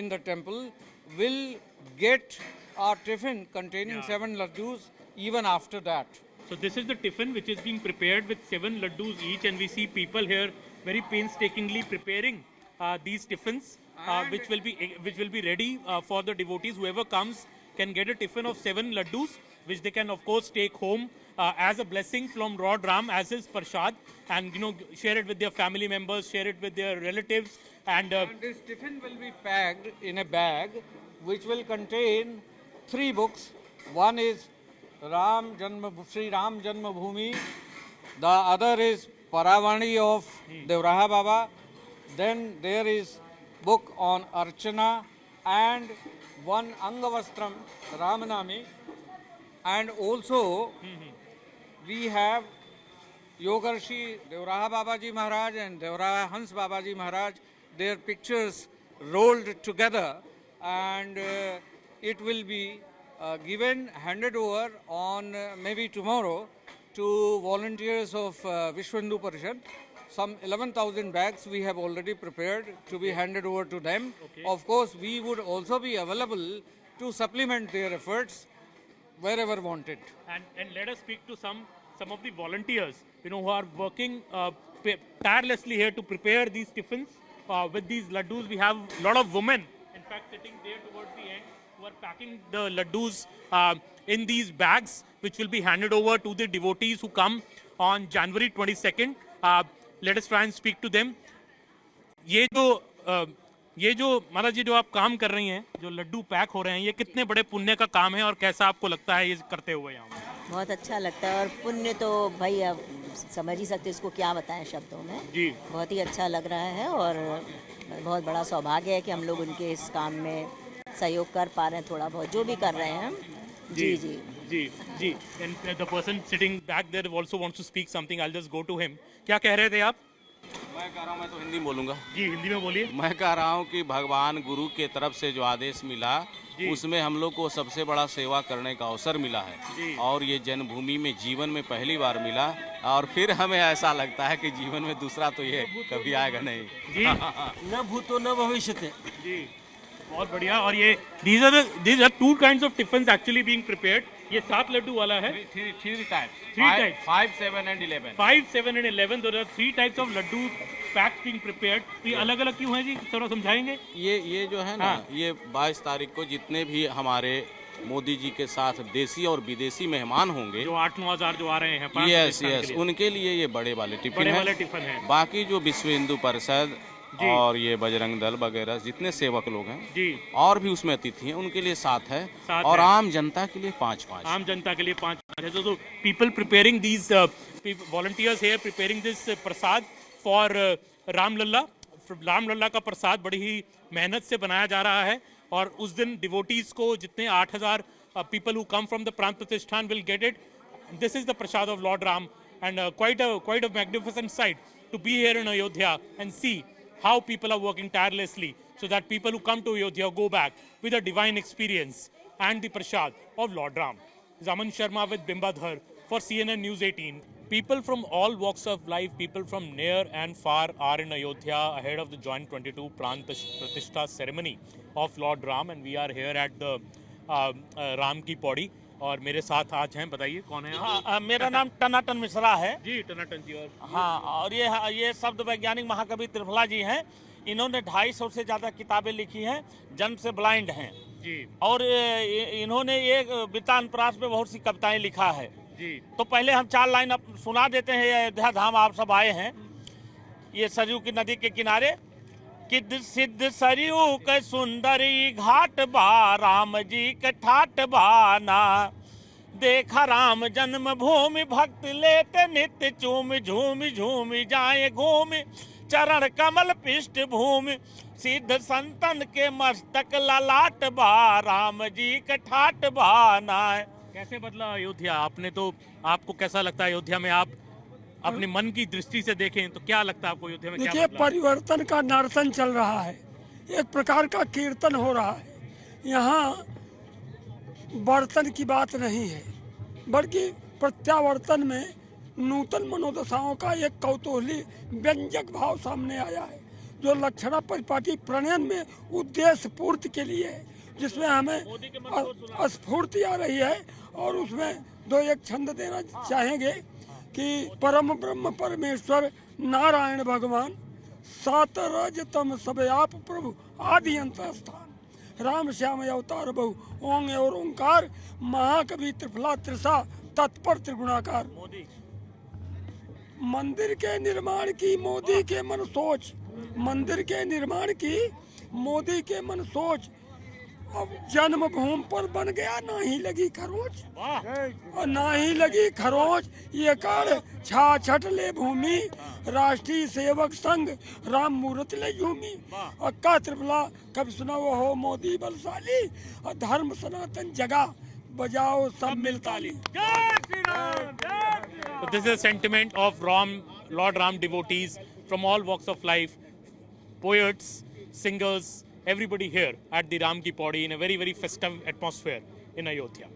in the temple will get a tiffin containing 7 laddus even after that. So this is the tiffin which is being prepared with 7 laddus each, and we see people here very painstakingly preparing these tiffins, which will be ready for the devotees. Whoever comes can get a tiffin of 7 laddus, which they can of course take home as a blessing from Lord Ram as his prasad, and share it with their family members, share it with their relatives, and this tiffin will be packed in a bag which will contain 3 books. One is Sri Ram Janma Bhoomi, the other is Paravani of Devraha Baba, then there is book on Archana, and one Angavastram Ramanami, and also we have Yogarshi Devraha Babaji Maharaj and Devraha Hans Babaji Maharaj, their pictures rolled together, and it will be handed over on maybe tomorrow to volunteers of Vishwa Hindu Parishad. Some 11,000 bags we have already prepared to be handed over to them. Okay. Of course, we would also be available to supplement their efforts wherever wanted. And let us speak to some of the volunteers, who are working tirelessly here to prepare these tiffins with these laddus. We have a lot of women, in fact, sitting there towards the end, who are packing the laddus in these bags, which will be handed over to the devotees who come on January 22nd. Let us try and speak to them. ये जो महाराज जी जो आप काम कर रही हैं, जो Laddu pack हो रहे हैं, ये कितने बड़े पुण्य का काम है और कैसा आपको लगता है ये करते हुए यहाँ? बहुत अच्छा लगता है, और पुण्य तो भाई अब समझ ही सकते इसको क्या बताएं शब्दों में जी। बहुत ही अच्छा लग रहा है, और बहुत बड़ा सौभाग्य है कि हम लोग उनके इस काम में सहयोग कर पा रहे हैं, थोड़ा बहुत जो भी कर रहे हैं। जी जी जी जी। And the person sitting back there also wants to speak something. I'll just go to him. क्या कह रहे थे आप? मैं कह रहा हूँ, मैं तो हिंदी बोलूँगा जी। हिंदी में बोलिए। मैं कह रहा हूँ कि भगवान गुरु के तरफ से जो आदेश मिला, उसमें हम लोग को सबसे बड़ा सेवा करने का अवसर मिला है, और ये जन्मभूमि में जीवन में पहली बार मिला, और फिर हमें ऐसा लगता है कि जीवन में दूसरा तो ये कभी आएगा नहीं जी। न भूतो न भविष्यते जी। बहुत बढ़िया। और ये these are 2 kinds of tiffins actually being prepared. ये 7 लड्डू वाला है। 3 types. 5, 7 and 11. 5, 7 and 11. There are 3 types of Laddu packs being prepared. ये अलग अलग क्यों है जी, थोड़ा समझाएंगे? ये जो है ना, ये 22 तारीख को जितने भी हमारे मोदी जी के साथ देसी और विदेशी मेहमान होंगे, जो 8-9 हजार जो आ रहे हैं, यस, उनके लिए ये बड़े वाले टिफिन है। बाकी जो विश्व हिंदू परिषद और ये बजरंग दल वगैरह जितने सेवक लोग हैं जी, और भी उसमें अतिथि हैं, उनके लिए 7 है, और आम जनता के लिए 5 आम जनता के लिए 5 है। तो people preparing these volunteers here preparing this prasad for Ramlalla. Ramlalla का प्रसाद बड़ी ही मेहनत से बनाया जा रहा है, और उस दिन डिवोटीज को जितने 8,000 people who come from the Pran Pratishtha will get it. This is the prasad of Lord Ram, and quite a magnificent sight to be here in Ayodhya and see how people are working tirelessly so that people who come to Ayodhya go back with a divine experience and the prasad of Lord Ram. Zaman Sharma with Bimbadhar for CNN News 18. People from all walks of life, people from near and far are in Ayodhya ahead of the joint 22 Pran Pratishtha ceremony of Lord Ram, and we are here at the Ram की पौड़ी, और मेरे साथ आज हैं, बताइए कौन है आप? हाँ, मेरा नाम टनाटन मिश्रा है जी। टनाटन जी। और हाँ, और ये शब्द वैज्ञानिक महाकवि त्रिफला जी हैं। इन्होंने 250 से ज़्यादा किताबें लिखी हैं, जन्म से ब्लाइंड हैं जी, और इन्होंने ये वित्तानप्रास में बहुत सी कविताएं लिखा है जी। तो पहले हम 4 लाइन सुना देते हैं। अयोध्या धाम आप सब आए हैं, ये सरयू की नदी के किनारे। किद सिद्ध सरयू के सुंदरी घाट बा, राम जी के ठाट बाना, देखा राम जन्म भूमि, भक्त लेते नित्य चूम, झूम झूम जाए घूम, चरण कमल पृष्ठ भूमि, सिद्ध संतन के मस्तक ललाट बा, राम जी के ठाट बाना। कैसे बदला अयोध्या? आपको कैसा लगता है अयोध्या में? आप अपने मन की दृष्टि से देखें तो क्या लगता है आपको अयोध्या में? देखिए, परिवर्तन का नर्तन चल रहा है, एक प्रकार का कीर्तन हो रहा है। यहाँ वर्तन की बात नहीं है, बल्कि प्रत्यावर्तन में नूतन मनोदशाओं का एक कौतूहली व्यंजक भाव सामने आया है। जो लक्षणा परिपाटी प्रणयन में उद्देश्य पूर्ति के लिए है, जिसमें हमें स्फूर्ति आ रही है। और उसमें दो एक छंद देना चाहेंगे कि परम ब्रह्म परमेश्वर नारायण भगवान सात रज तम सब आप प्रभु आदि अंत स्थान राम श्याम अवतार बहु ओंग और ओंकार महाकवि त्रिफला त्रिषा तत्पर त्रिगुणाकार। मंदिर के निर्माण की मोदी के मन सोच, मंदिर के निर्माण की मोदी के मन सोच, अब जन्मभूमि पर बन गया ना ही लगी खरोच, और ना ही लगी खरोच। ये कर छाछट ले भूमि राष्ट्रीय सेवक संघ राम मूर्ति ले झूमी। और का त्रिफला कभी सुना वो हो मोदी बलशाली, और धर्म सनातन जगा बजाओ सब मिलताली। So this is a sentiment of Lord Ram devotees from all walks of life, poets, singers, everybody here at the Ram Ki Pauri in a very, very festive atmosphere in Ayodhya.